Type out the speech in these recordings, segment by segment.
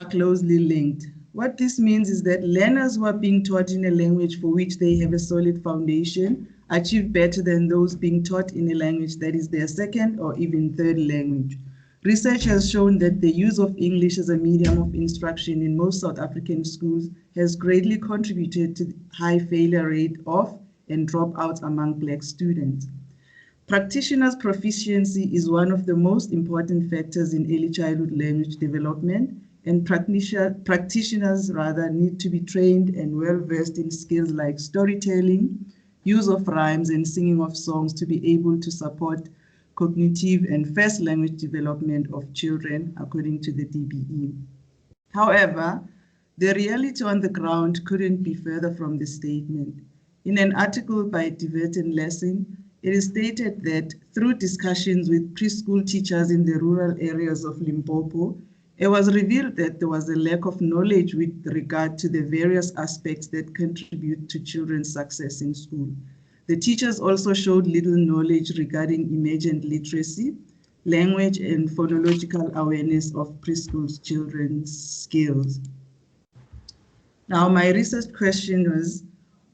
closely linked. What this means is that learners who are being taught in a language for which they have a solid foundation achieve better than those being taught in a language that is their second or even third language. Research has shown that the use of English as a medium of instruction in most South African schools has greatly contributed to the high failure rate of and dropouts among Black students. Practitioners' proficiency is one of the most important factors in early childhood language development, and practitioners need to be trained and well-versed in skills like storytelling, use of rhymes, and singing of songs to be able to support cognitive and first language development of children, according to the DBE. However, the reality on the ground couldn't be further from the statement. In an article by Divert and Lessing, it is stated that through discussions with preschool teachers in the rural areas of Limpopo, it was revealed that there was a lack of knowledge with regard to the various aspects that contribute to children's success in school. The teachers also showed little knowledge regarding emergent literacy, language, and phonological awareness of preschool children's skills. Now, my research question was,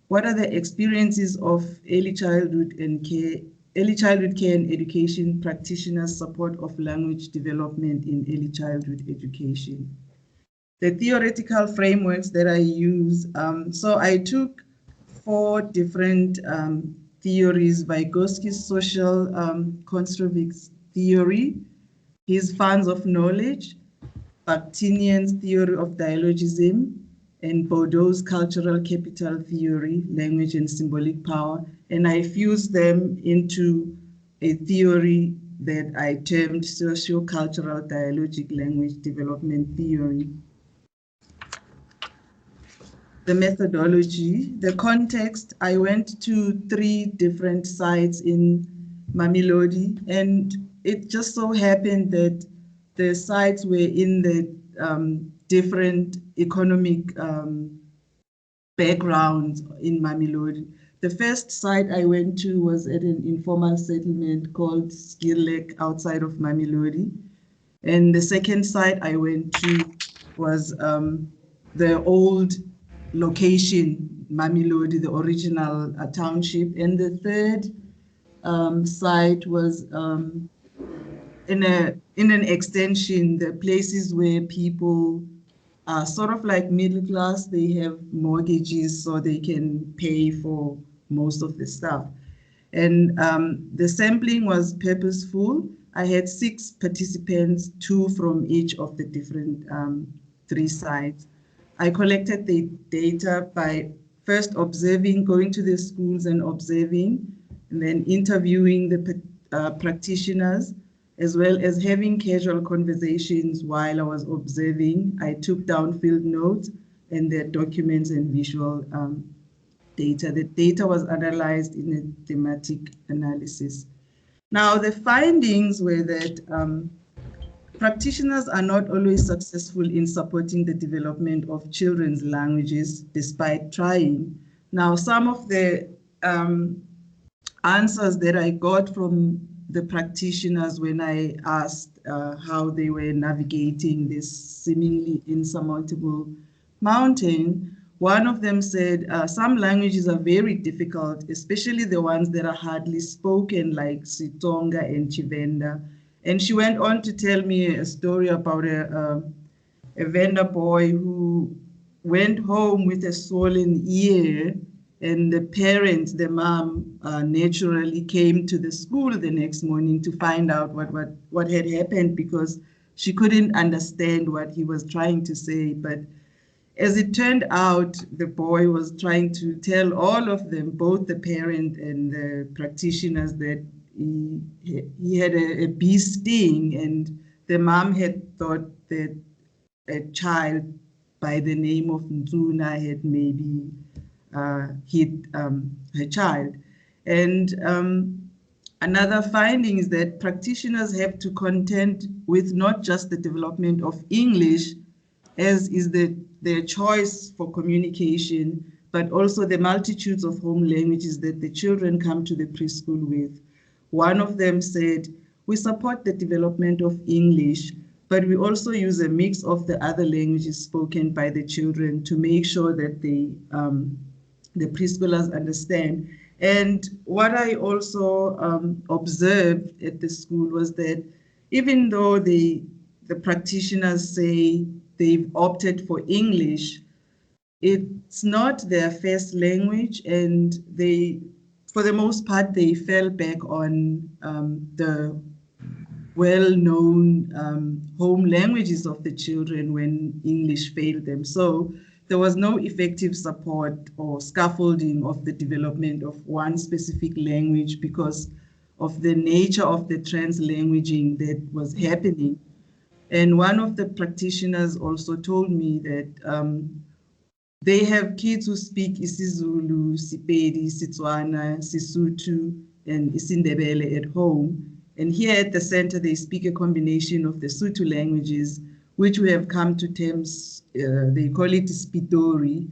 what are the experiences of early childhood care and education practitioners' support of language development in early childhood education? The theoretical frameworks that I use, so I took 4 different theories: Vygotsky's social constructivist theory, his fans of knowledge, Bakhtinian's theory of dialogism, and Bourdieu's cultural capital theory, language and symbolic power, and I fused them into a theory that I termed socio-cultural dialogic language development theory. The methodology, the context, I went to 3 different sites in Mamelodi, and it just so happened that the sites were in the different economic backgrounds in Mamelodi. The first site I went to was at an informal settlement called Skirlek outside of Mamelodi. And the second site I went to was the old location, Mamelodi, the original township. And the third site was in an extension, the places where people are sort of like middle class, they have mortgages so they can pay for most of the stuff. And the sampling was purposeful. I had 6 participants, 2 from each of the different 3 sites. I collected the data by first observing, going to the schools and observing, and then interviewing the practitioners, as well as having casual conversations while I was observing. I took down field notes and their documents and visual data. The data was analyzed in a thematic analysis. Now, the findings were that practitioners are not always successful in supporting the development of children's languages despite trying. Now, some of the answers that I got from the practitioners when I asked how they were navigating this seemingly insurmountable mountain, one of them said some languages are very difficult, especially the ones that are hardly spoken, like Sitonga and Chivenda. And she went on to tell me a story about a Venda boy who went home with a swollen ear, and the parents, the mom, naturally came to the school the next morning to find out what had happened, because she couldn't understand what he was trying to say. But as it turned out, the boy was trying to tell all of them, both the parent and the practitioners, that he had a bee sting, and the mom had thought that a child by the name of Nzuna had maybe hit her child. And another finding is that practitioners have to contend with not just the development of English, as is their choice for communication, but also the multitudes of home languages that the children come to the preschool with. One of them said, "We support the development of English, but we also use a mix of the other languages spoken by the children to make sure that the preschoolers understand. And what I also observed at the school was that even though the practitioners say they've opted for English, it's not their first language, and for the most part, they fell back on the well-known home languages of the children when English failed them. So there was no effective support or scaffolding of the development of one specific language because of the nature of the translanguaging that was happening. And one of the practitioners also told me that they have kids who speak isiZulu, Sepedi, Setswana, Sesotho, and isiNdebele at home. And here at the center, they speak a combination of the Sotho languages, which we have come to terms, they call it Spitori.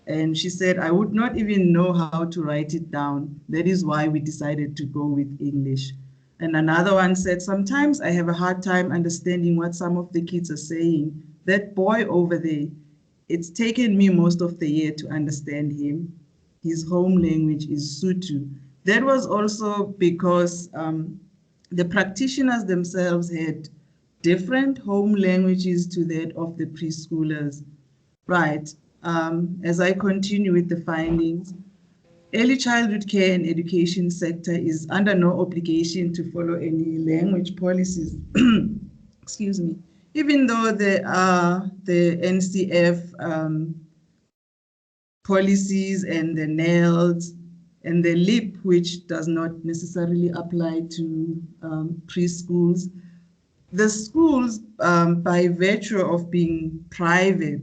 And she said, I would not even know how to write it down. That is why we decided to go with English. And another one said, sometimes I have a hard time understanding what some of the kids are saying. That boy over there, it's taken me most of the year to understand him. His home language is Sotho. That was also because the practitioners themselves had different home languages to that of the preschoolers. Right. As I continue with the findings, early childhood care and education sector is under no obligation to follow any language policies. Excuse me. Even though there are the NCF policies and the NELs and the LIP, which does not necessarily apply to preschools, the schools, by virtue of being private,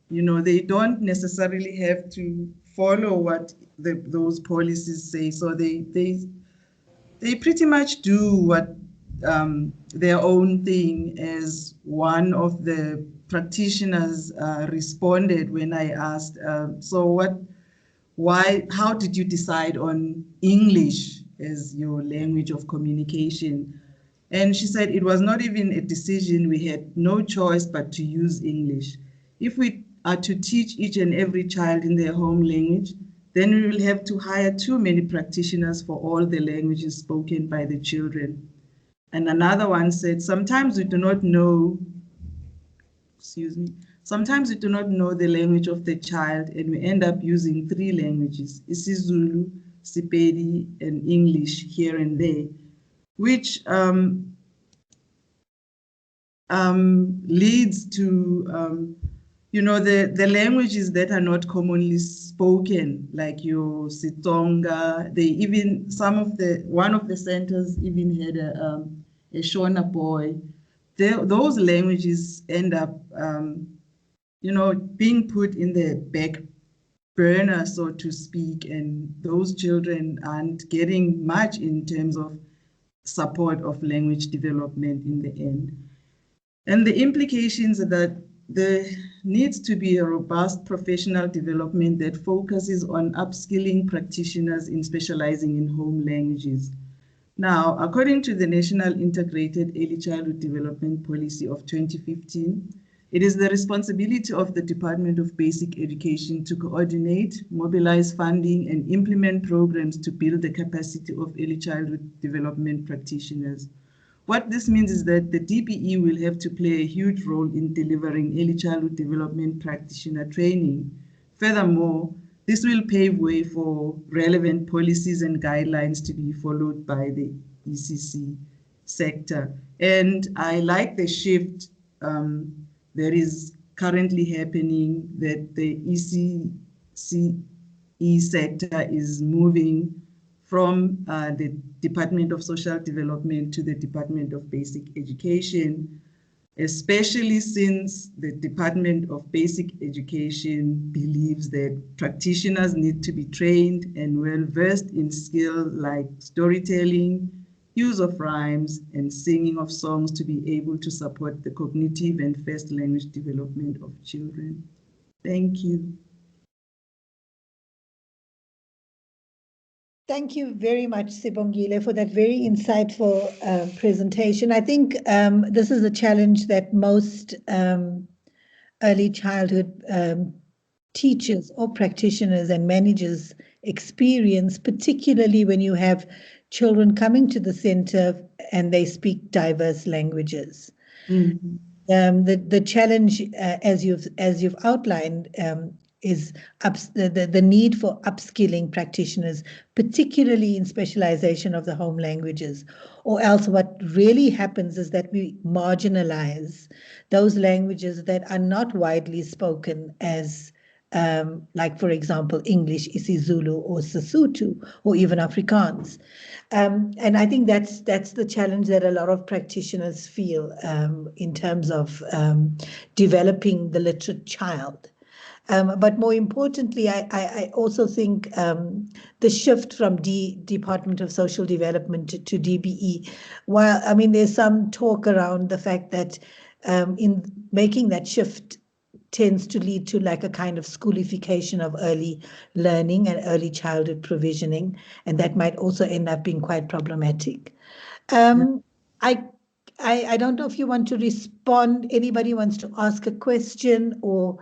they don't necessarily have to follow what those policies say. So they pretty much do what their own thing. As one of the practitioners responded when I asked, how did you decide on English as your language of communication? And she said it was not even a decision. We had no choice but to use English. If we are to teach each and every child in their home language, then we will have to hire too many practitioners for all the languages spoken by the children. And another one said, sometimes we do not know the language of the child, and we end up using 3 languages, isiZulu, Sepedi, and English here and there, which leads to, the languages that are not commonly spoken, like your Setsonga. One of the centers even had a Shona boy. Those languages end up, being put in the back burner, so to speak, and those children aren't getting much in terms of support of language development in the end. And the implications are that there needs to be a robust professional development that focuses on upskilling practitioners in specializing in home languages. Now, according to the National Integrated Early Childhood Development Policy of 2015, it is the responsibility of the Department of Basic Education to coordinate, mobilize funding, and implement programs to build the capacity of early childhood development practitioners. What this means is that the DBE will have to play a huge role in delivering early childhood development practitioner training. Furthermore, this will pave way for relevant policies and guidelines to be followed by the ECC sector. And I like the shift that is currently happening, that the ECCE sector is moving from the Department of Social Development to the Department of Basic Education, especially since the Department of Basic Education believes that practitioners need to be trained and well-versed in skills like storytelling, use of rhymes, and singing of songs to be able to support the cognitive and first language development of children. Thank you. Thank you very much, Sibongile, for that very insightful presentation. I think this is a challenge that most early childhood teachers or practitioners and managers experience, particularly when you have children coming to the center and they speak diverse languages. Mm-hmm. The challenge, as you've outlined, is the need for upskilling practitioners, particularly in specialization of the home languages, or else what really happens is that we marginalize those languages that are not widely spoken as like, for example, English, isiZulu, or Sesotho, or even Afrikaans. And I think that's the challenge that a lot of practitioners feel in terms of developing the literate child. But more importantly, I also think the shift from Department of Social Development to DBE, while I mean there's some talk around the fact that in making that shift tends to lead to like a kind of schoolification of early learning and early childhood provisioning, and that might also end up being quite problematic. I don't know if you want to respond. Anybody wants to ask a question or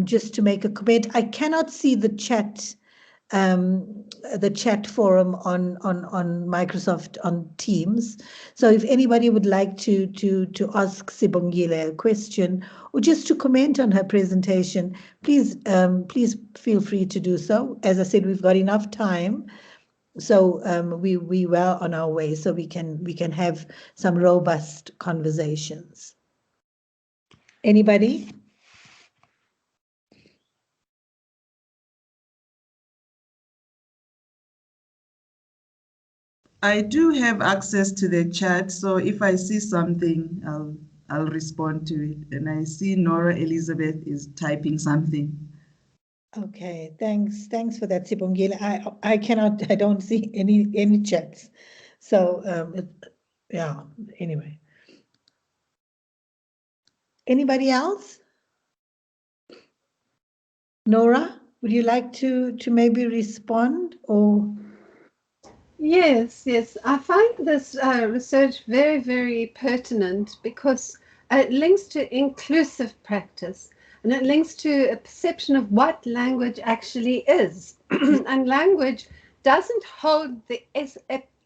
just to make a comment. I cannot see the chat forum on Microsoft on Teams. So if anybody would like to ask Sibongile a question or just to comment on her presentation, please feel free to do so. As I said, we've got enough time, so we were on our way, so we can have some robust conversations. Anybody? I do have access to the chat, so if I see something, I'll respond to it. And I see Nora Elizabeth is typing something. Okay, thanks for that, Sibongile. I don't see any chats. So yeah, anyway. Anybody else? Nora, would you like to maybe respond or? Yes. I find this research very, very pertinent because it links to inclusive practice and it links to a perception of what language actually is. And language doesn't hold the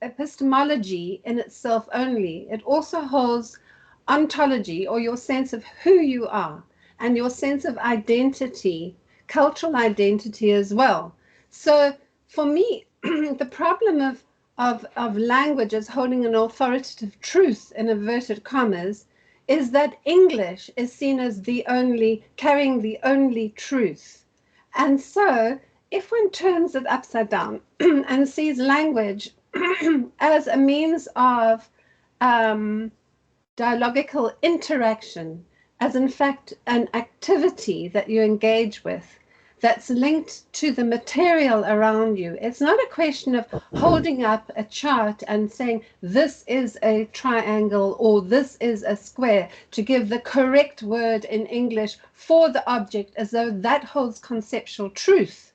epistemology in itself only, it also holds ontology, or your sense of who you are and your sense of identity, cultural identity as well. So for me, the problem of language as holding an authoritative truth in inverted commas is that English is seen as carrying the only truth. And so if one turns it upside down and sees language as a means of dialogical interaction, as in fact an activity that you engage with, that's linked to the material around you. It's not a question of holding up a chart and saying this is a triangle or this is a square to give the correct word in English for the object as though that holds conceptual truth.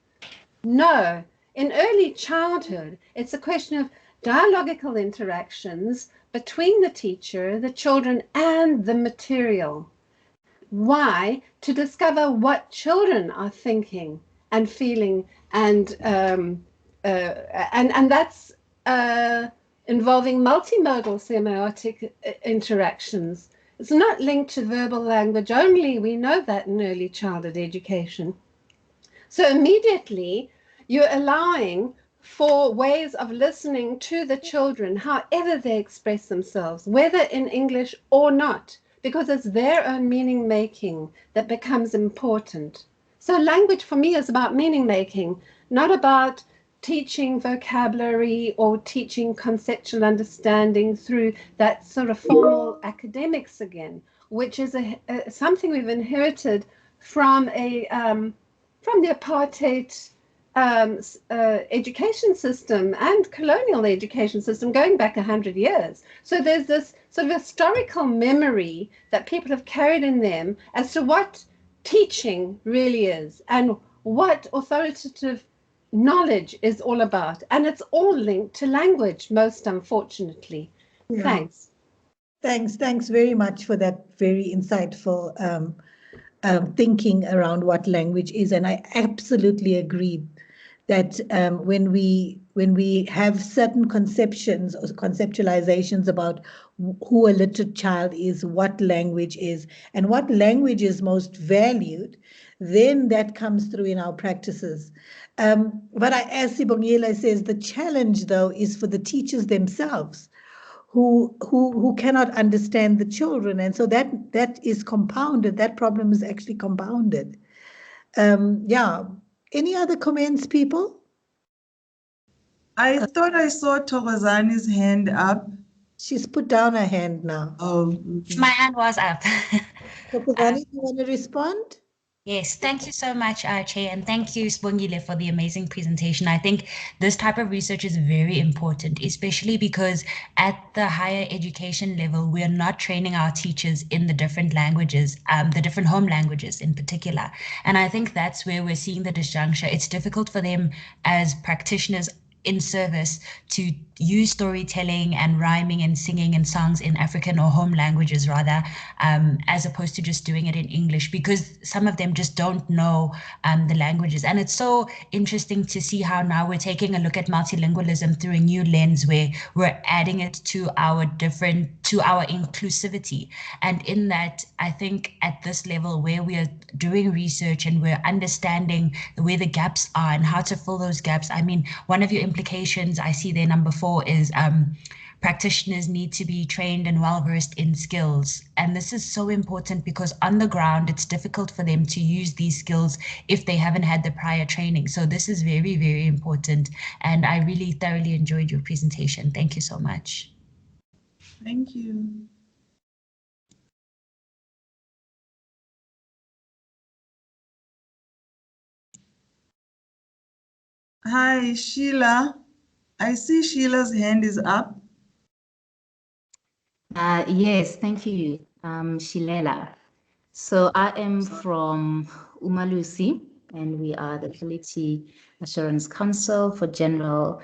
No, in early childhood, it's a question of dialogical interactions between the teacher, the children, and the material. Why? To discover what children are thinking and feeling, and that's involving multimodal semiotic interactions. It's not linked to verbal language only. We know that in early childhood education. So immediately you're allowing for ways of listening to the children, however they express themselves, whether in English or not, because it's their own meaning making that becomes important. So language for me is about meaning making, not about teaching vocabulary or teaching conceptual understanding through that sort of formal academics again, which is something we've inherited from the apartheid education system and colonial education system going back 100 years. So there's this sort of historical memory that people have carried in them as to what teaching really is and what authoritative knowledge is all about. And it's all linked to language, most unfortunately. Yeah. Thanks. Thanks very much for that very insightful thinking around what language is. And I absolutely agree that when we have certain conceptions or conceptualizations about who a literate child is, what language is, and what language is most valued, then that comes through in our practices. But as Sibongile says, the challenge though is for the teachers themselves, who cannot understand the children, and so that is compounded. That problem is actually compounded. Yeah. Any other comments, people? I thought I saw Thokozani's hand up. She's put down her hand now. Oh, okay. My hand was up. Thokozani, do you want to respond? Yes, thank you so much, Chair, and thank you, Sibongile, for the amazing presentation. I think this type of research is very important, especially because at the higher education level, we are not training our teachers in the different languages, the different home languages in particular. And I think that's where we're seeing the disjuncture. It's difficult for them as practitioners in service to use storytelling and rhyming and singing and songs in African or home languages rather, as opposed to just doing it in English, because some of them just don't know the languages. And it's so interesting to see how now we're taking a look at multilingualism through a new lens where we're adding it to our inclusivity. And in that, I think at this level where we are doing research and we're understanding where the gaps are and how to fill those gaps. I mean, one of your implications I see there, number 4, is practitioners need to be trained and well versed in skills. And this is so important because on the ground, it's difficult for them to use these skills if they haven't had the prior training. So this is very, very important. And I really thoroughly enjoyed your presentation. Thank you so much. Thank you. Hi, Sheila. I see Sheila's hand is up. Yes, thank you, Shilela. So I am from Umalusi, and we are the Quality Assurance Council for General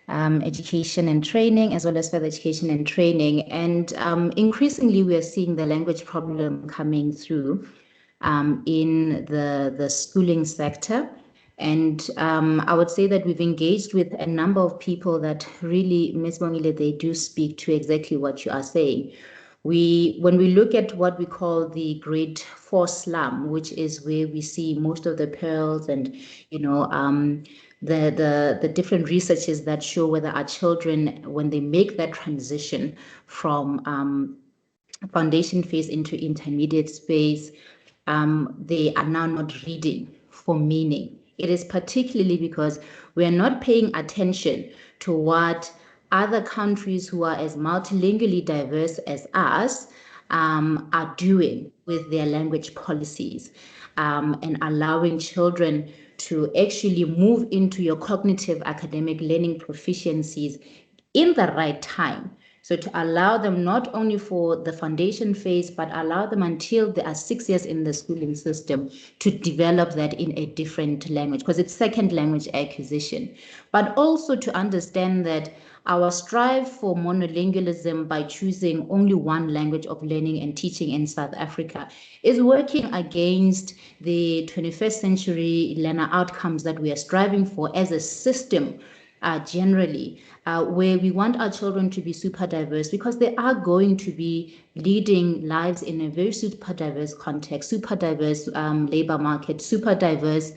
Education and Training, as well as Further Education and Training. And increasingly, we are seeing the language problem coming through in the schooling sector. And I would say that we've engaged with a number of people that really, Ms. Bongile, they do speak to exactly what you are saying. When we look at what we call the grade 4 slum, which is where we see most of the pearls and, you know, the different researches that show whether our children, when they make that transition from foundation phase into intermediate space, they are now not reading for meaning. It is particularly because we are not paying attention to what other countries who are as multilingually diverse as us are doing with their language policies, and allowing children to actually move into your cognitive academic learning proficiencies in the right time. So to allow them not only for the foundation phase, but allow them until they are 6 years in the schooling system to develop that in a different language, because it's second language acquisition. But also to understand that our strive for monolingualism by choosing only one language of learning and teaching in South Africa is working against the 21st century learner outcomes that we are striving for as a system. Generally, where we want our children to be super diverse, because they are going to be leading lives in a very super diverse context, super diverse labor market, super diverse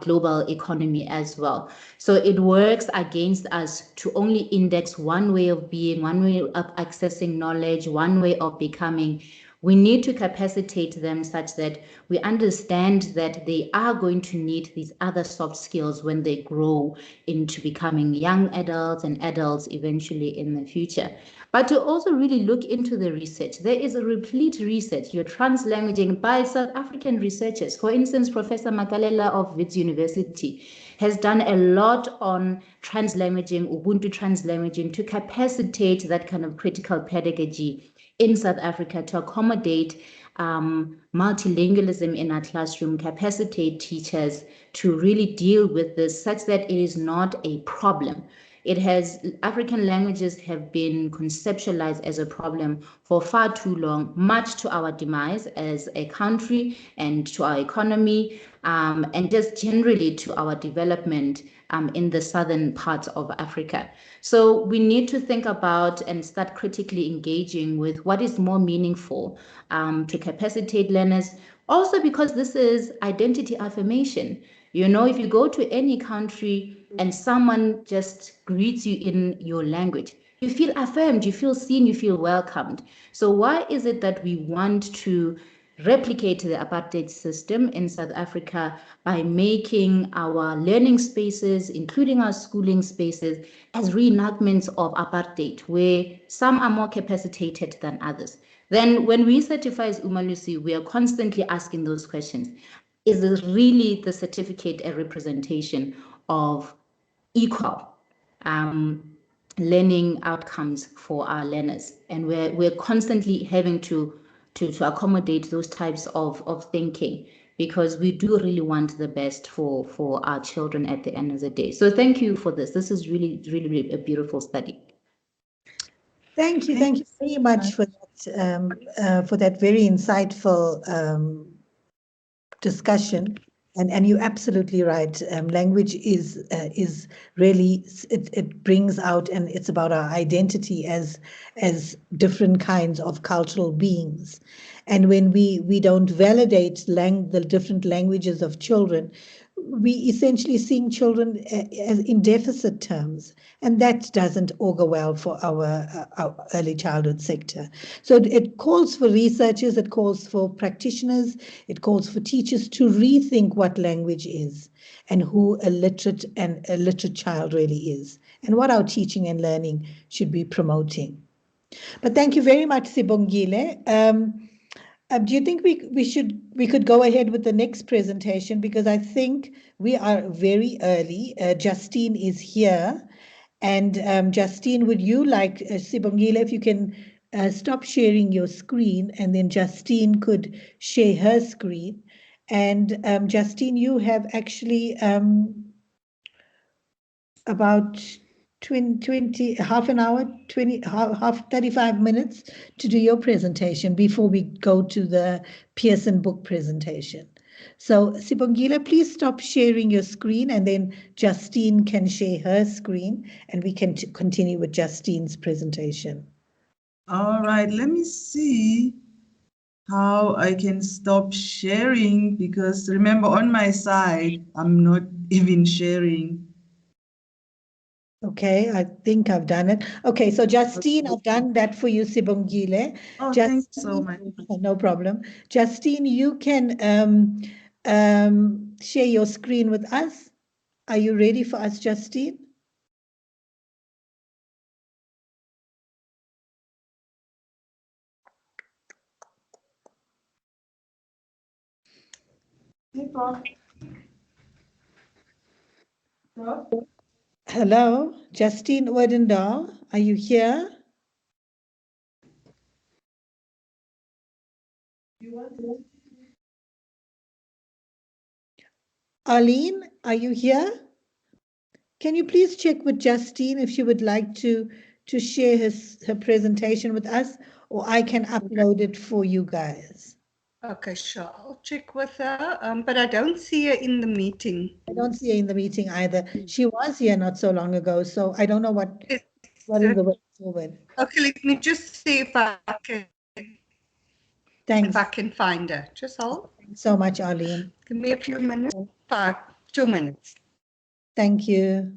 global economy as well. So it works against us to only index one way of being, one way of accessing knowledge, one way of becoming. We need to capacitate them such that we understand that they are going to need these other soft skills when they grow into becoming young adults and adults eventually in the future. But to also really look into the research. There is a replete research, your translanguaging by South African researchers. For instance, Professor Makalela of Wits University has done a lot on translanguaging, Ubuntu translanguaging, to capacitate that kind of critical pedagogy in South Africa to accommodate multilingualism in our classroom, capacitate teachers to really deal with this such that it is not a problem. African languages have been conceptualized as a problem for far too long, much to our demise as a country and to our economy, and just generally to our development in the southern parts of Africa. So we need to think about and start critically engaging with what is more meaningful to capacitate learners. Also because this is identity affirmation. You know, if you go to any country and someone just greets you in your language, you feel affirmed, you feel seen, you feel welcomed. So why is it that we want to replicate the apartheid system in South Africa by making our learning spaces, including our schooling spaces, as reenactments of apartheid, where some are more capacitated than others? Then when we certify as Umalusi, we are constantly asking those questions. Is this really the certificate a representation of equal learning outcomes for our learners? And we're constantly having to accommodate those types of thinking, because we do really want the best for our children at the end of the day. So thank you for this. This is really, really, really a beautiful study. Thank you very much for that very insightful discussion. And you're absolutely right. Language is really, it brings out, and it's about our identity as different kinds of cultural beings. And when we don't validate the different languages of children, we essentially seeing children as in deficit terms, and that doesn't augur well for our early childhood sector. So it calls for researchers, it calls for practitioners, it calls for teachers to rethink what language is and who a literate child really is, and what our teaching and learning should be promoting. But thank you very much, Sibongile. Do you think we could go ahead with the next presentation, because I think we are very early. Justine is here, and Justine, would you like Sibongile, if you can stop sharing your screen, and then Justine could share her screen. And Justine, you have actually about 20 half an hour, 35 minutes to do your presentation before we go to the Pearson book presentation. So Sibongile, please stop sharing your screen, and then Justine can share her screen, and we can continue with Justine's presentation. All right, let me see how I can stop sharing, because remember, on my side, I'm not even sharing. Okay, I think I've done it. Okay, so Justine, I've done that for you, Sibongile. Oh, Justine, thanks so much. no problem. Justine, you can share your screen with us. Are you ready for us, Justine? Hey, Prof. Prof? Hello, Justine Odendaal, are you here? Arlene, are you here? Can you please check with Justine if she would like to share her presentation with us, or I can upload it for you guys? Okay, sure. I'll check with her, but I don't see her in the meeting. I don't see her in the meeting either. She was here not so long ago, so I don't know what is the way forward. Okay, let me just see if I can Thanks find her. Just hold. so much, Arlene. Give me a few minutes. 2 minutes. Thank you.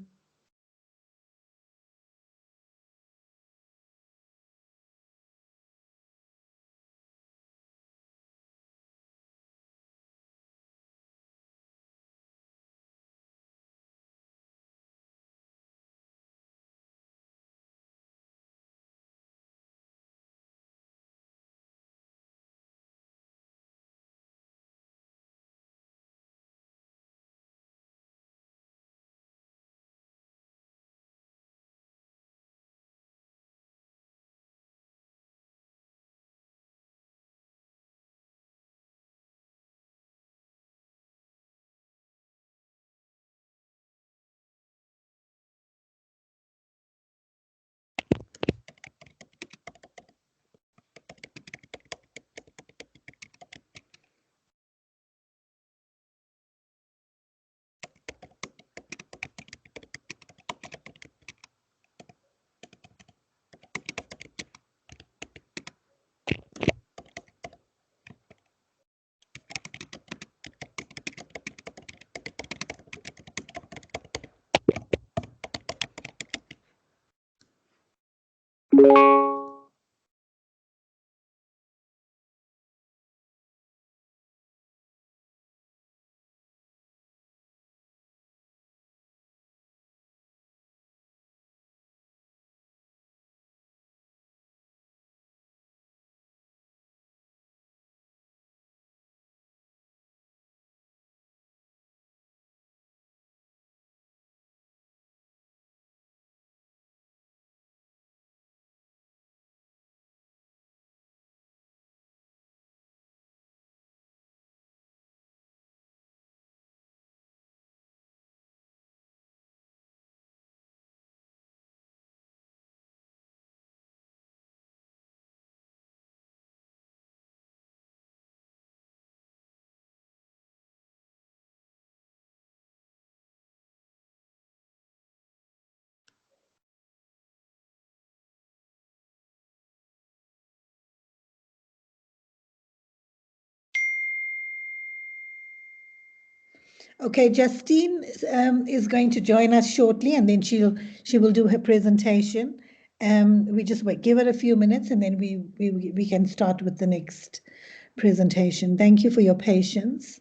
Okay, Justine is going to join us shortly, and then she will do her presentation. We just give her a few minutes, and then we can start with the next presentation. Thank you for your patience.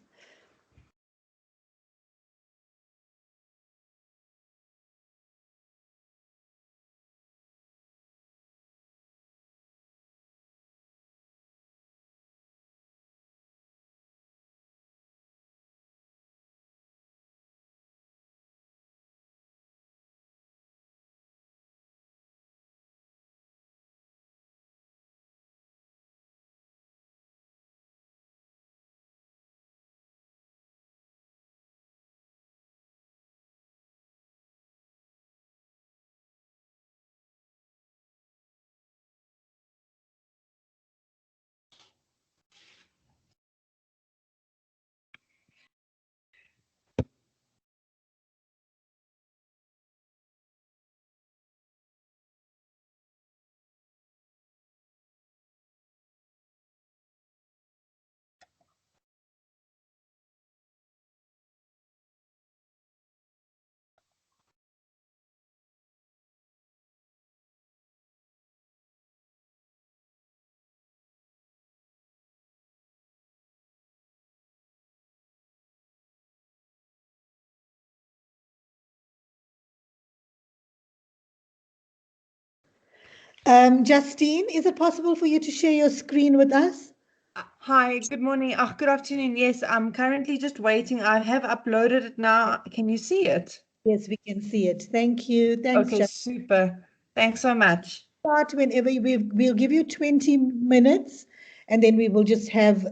Justine, is it possible for you to share your screen with us? Hi, good morning. Good afternoon. Yes, I'm currently just waiting. I have uploaded it now. Can you see it? Yes, we can see it. Thank you. Thanks, Okay, super. Thanks so much. Start whenever we'll give you 20 minutes, and then we will just have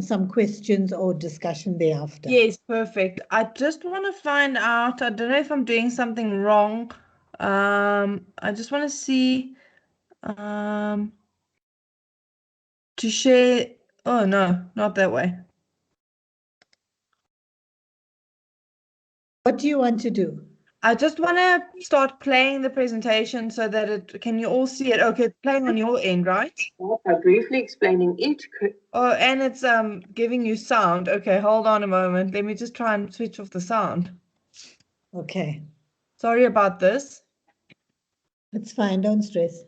some questions or discussion thereafter. Yes, perfect. I just want to find out, I don't know if I'm doing something wrong. I just want to see to share. Oh no, not that way. What do you want to do? I just want to start playing the presentation so that it, can you all see it? Okay, it's playing on your end, right? By briefly explaining each. Oh, and it's giving you sound. Okay, hold on a moment. Let me just try and switch off the sound. Okay. Sorry about this. It's fine, don't stress.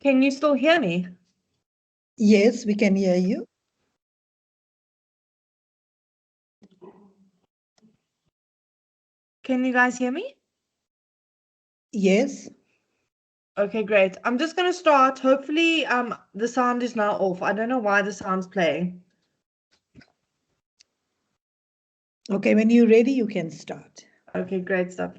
Can you still hear me? Yes, we can hear you. Can you guys hear me? Yes. Okay, great. I'm just going to start. Hopefully, the sound is now off. I don't know why the sound's playing. Okay, when you're ready, you can start. Okay, great stuff.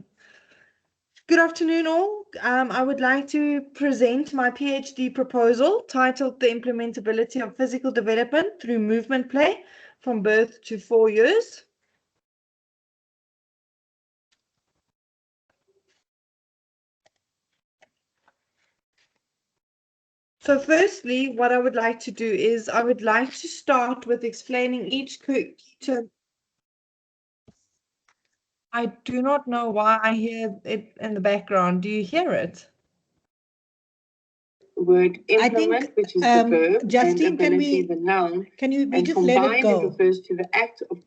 Good afternoon, all. I would like to present my PhD proposal titled The Implementability of Physical Development Through Movement Play from Birth to 4 Years. So firstly, what I would like to do is I would like to start with explaining each key term. I do not know why I hear it in the background. Do you hear it? Word I implement, think, which is the verb, Justine, and ability, the noun. Can we And just let it combined, go? it refers to the act of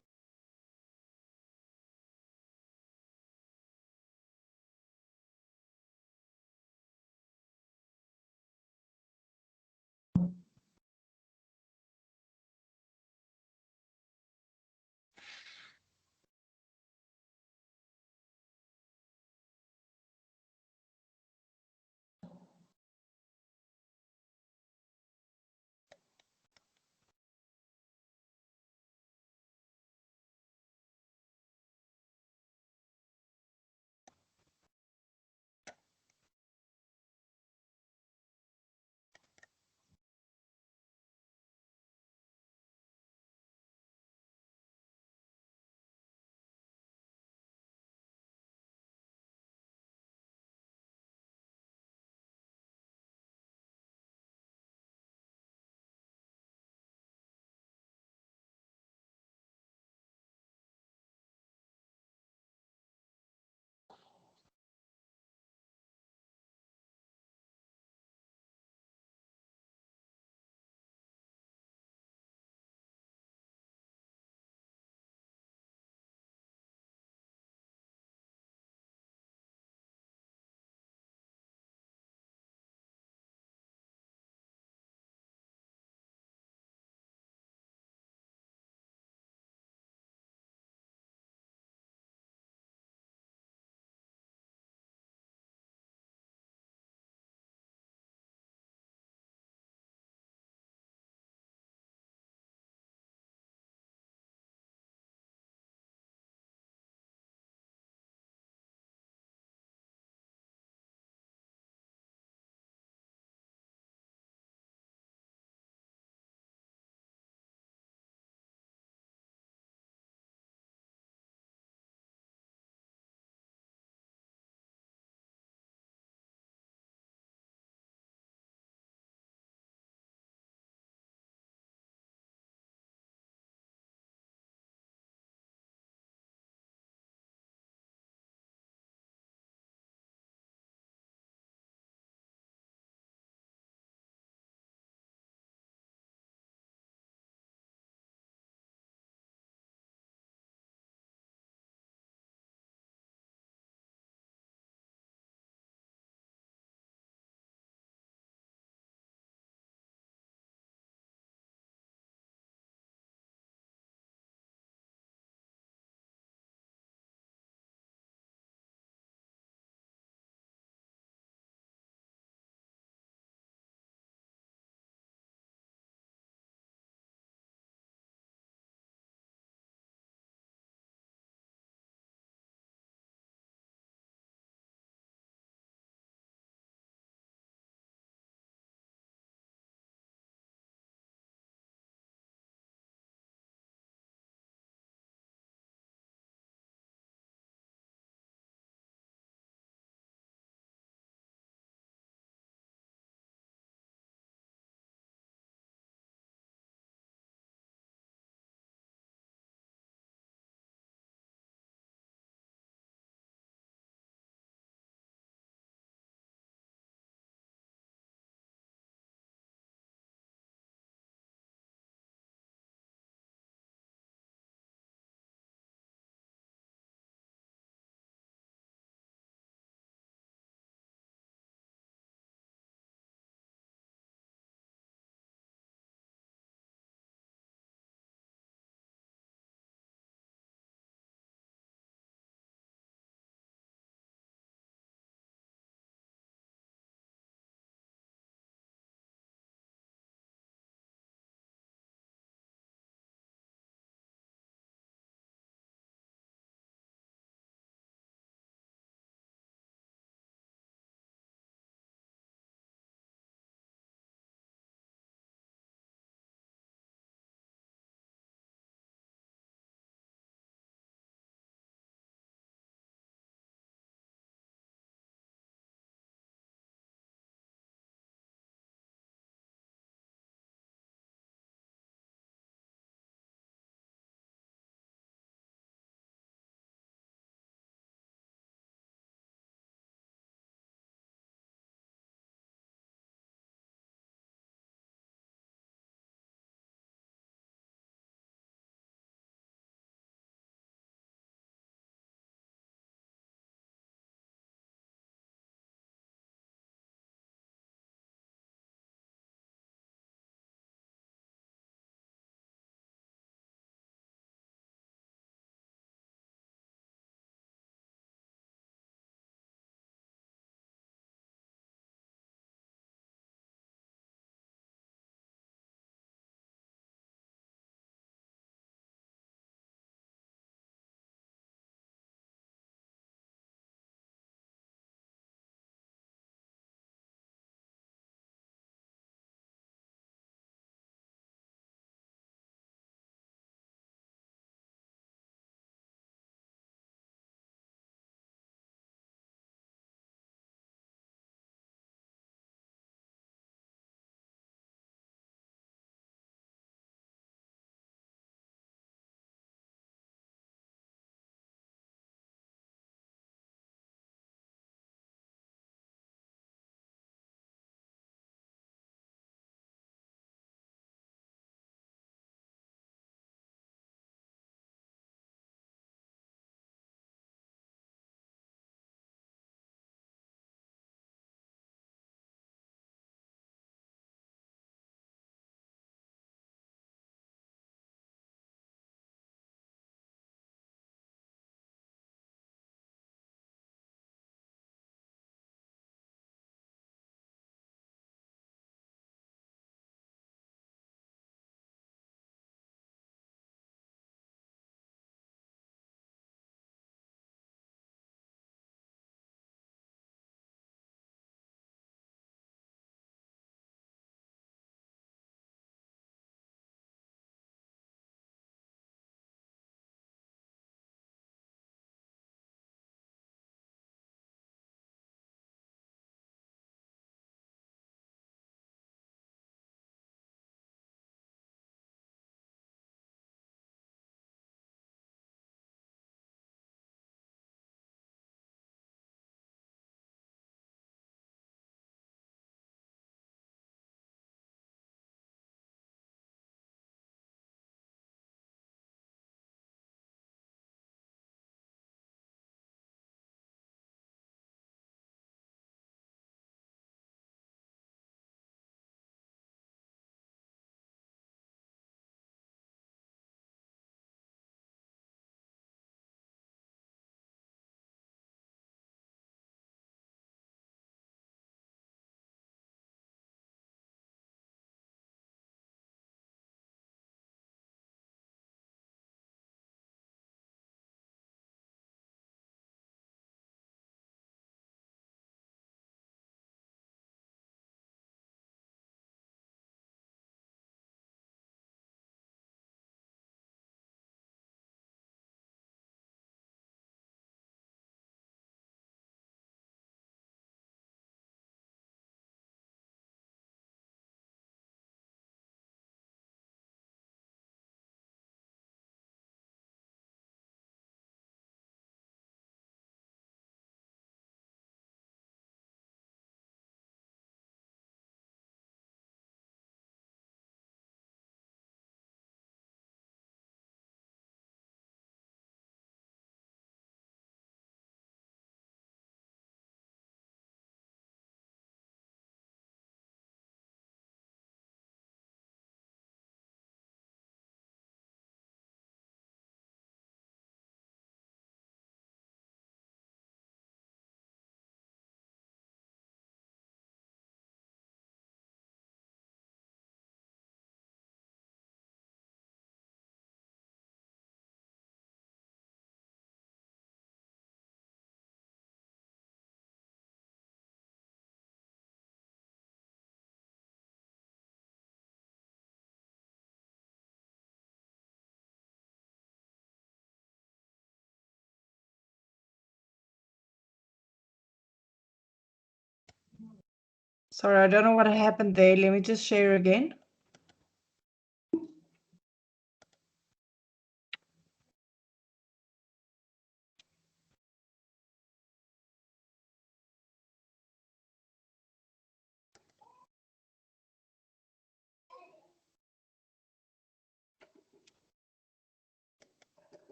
Sorry, I don't know what happened there. Let me just share again.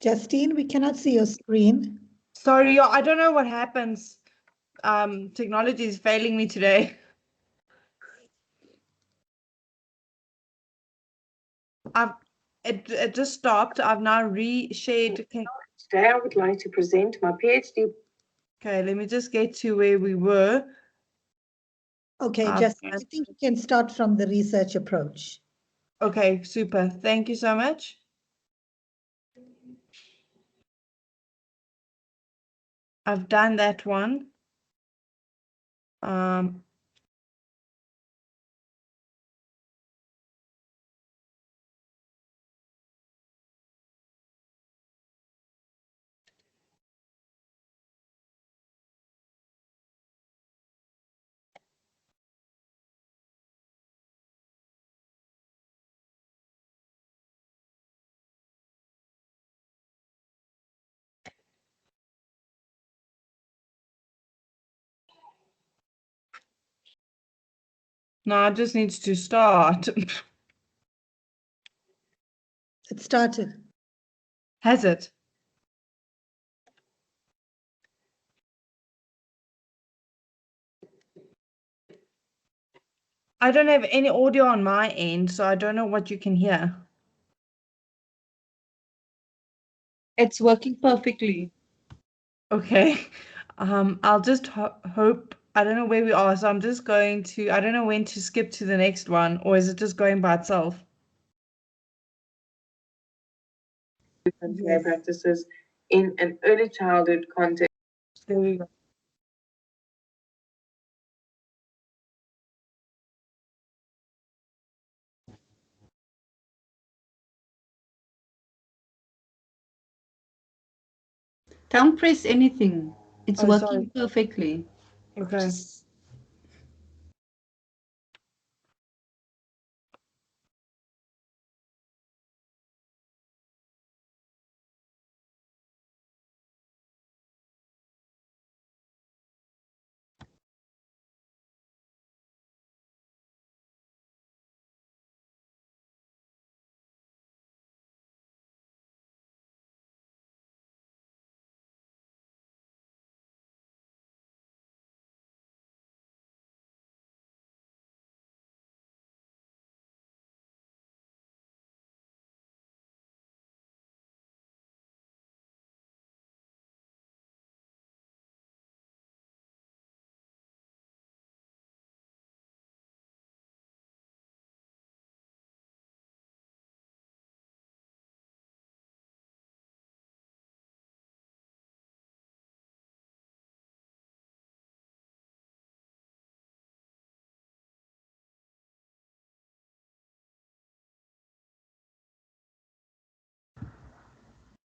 Justine, we cannot see your screen. Sorry, I don't know what happens. Technology is failing me today. It just stopped. I've now reshared. Today I would like to present my PhD. Okay, let me just get to where we were. Okay, Justine, I think you can start from the research approach. Okay, super. Thank you so much. I've done that one. No, it just needs to start. It started. Has it? I don't have any audio on my end, so I don't know what you can hear. It's working perfectly. Okay. I'll just hope. I don't know where we are, so I'm just going to. I don't know when to skip to the next one, or is it just going by itself? Play practices in an early childhood context. There we go. Don't press anything. It's Oh, working sorry. perfectly. Okay.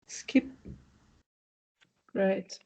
Skip. Great.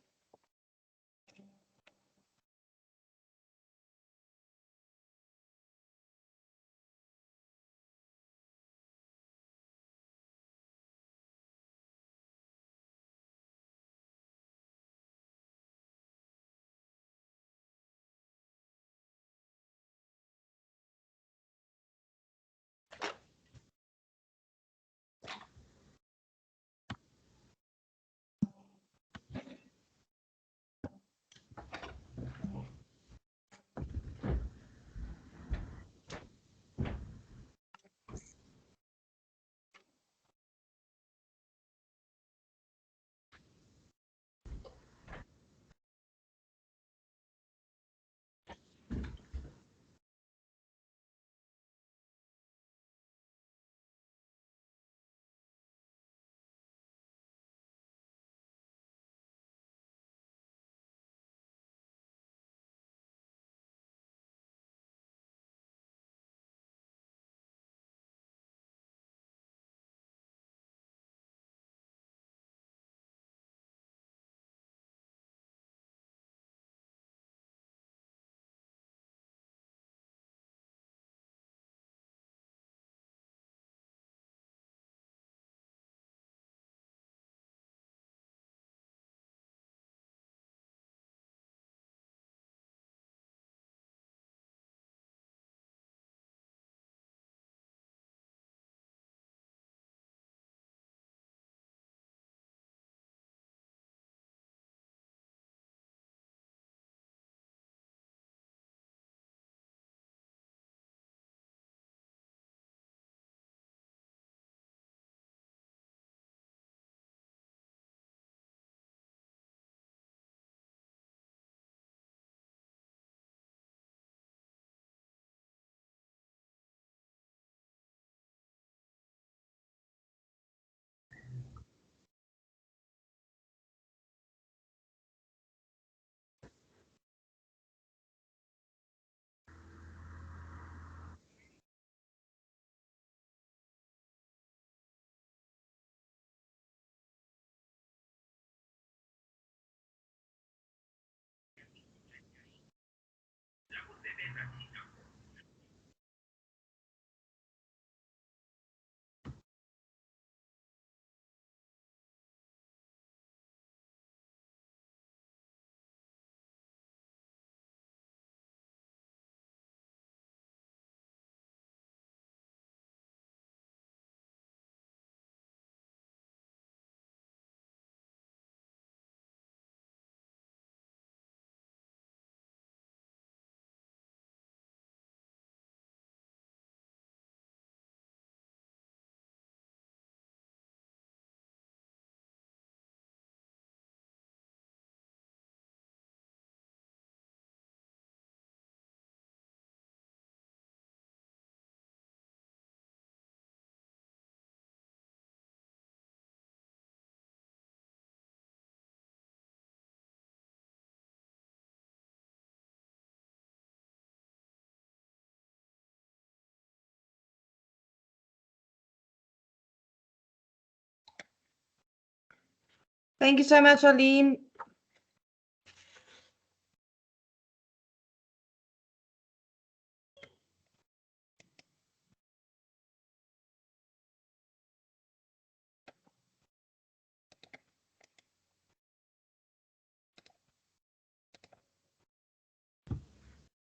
Thank you so much, Arlene.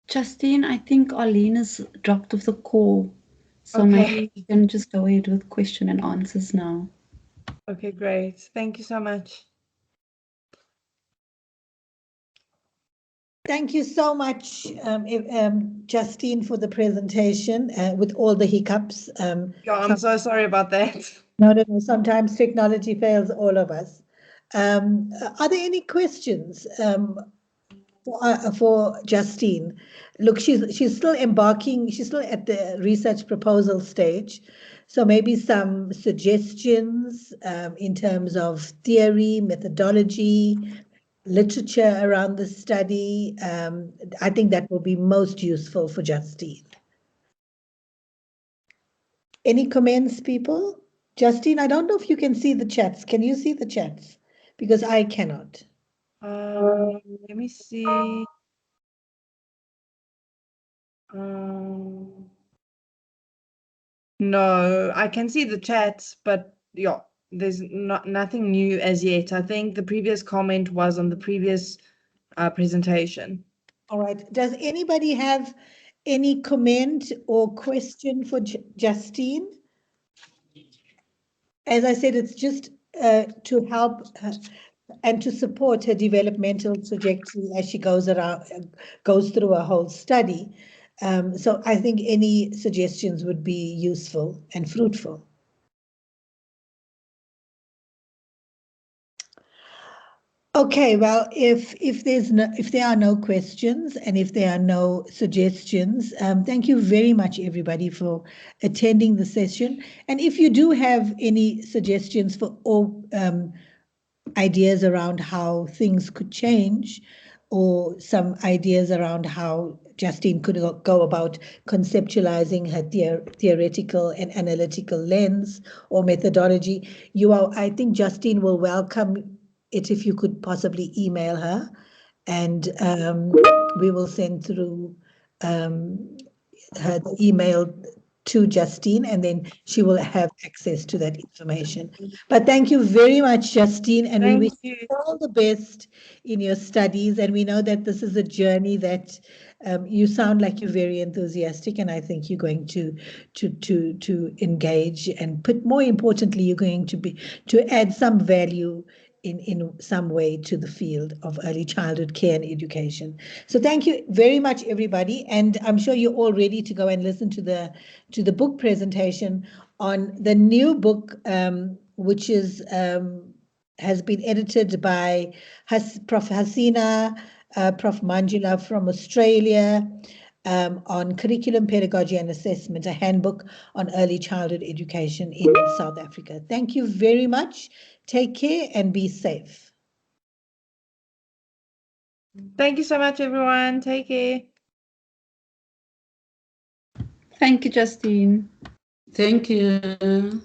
Justine, I think Arlene has dropped off the call. So Okay. maybe you can just go ahead with question and answers now. Okay, great. Thank you so much. Thank you so much, Justine, for the presentation with all the hiccups. Yeah, I'm so sorry about that. No, sometimes technology fails all of us. Are there any questions for Justine? Look, she's still embarking, she's still at the research proposal stage. So maybe some suggestions in terms of theory, methodology, literature around the study. I think that will be most useful for Justine. Any comments, people? Justine, I don't know if you can see the chats. Can you see the chats? Because I cannot. Let me see. No, I can see the chats, but yeah, there's nothing new as yet. I think the previous comment was on the previous presentation. All right. Does anybody have any comment or question for Justine? As I said, it's just to help and to support her developmental trajectory as she goes through a whole study. So I think any suggestions would be useful and fruitful. Okay, well, if there are no questions and if there are no suggestions, thank you very much, everybody, for attending the session. And if you do have any suggestions for ideas around how things could change, or some ideas around how Justine could go about conceptualizing her theoretical and analytical lens or methodology, I think Justine will welcome it if you could possibly email her, and we will send through her email to Justine, and then she will have access to that information. But thank you very much, Justine, and we wish you all the best in your studies. And we know that this is a journey that you sound like you're very enthusiastic, and I think you're going to engage and more importantly, you're going to add some value in some way to the field of early childhood care and education. So thank you very much, everybody. And I'm sure you're all ready to go and listen to the book presentation on the new book, which has been edited by Prof. Hasina, Prof. Manjula from Australia, on curriculum, pedagogy and assessment, a handbook on early childhood education in South Africa. Thank you very much. Take care and be safe. Thank you so much, everyone. Take care. Thank you, Justine. Thank you.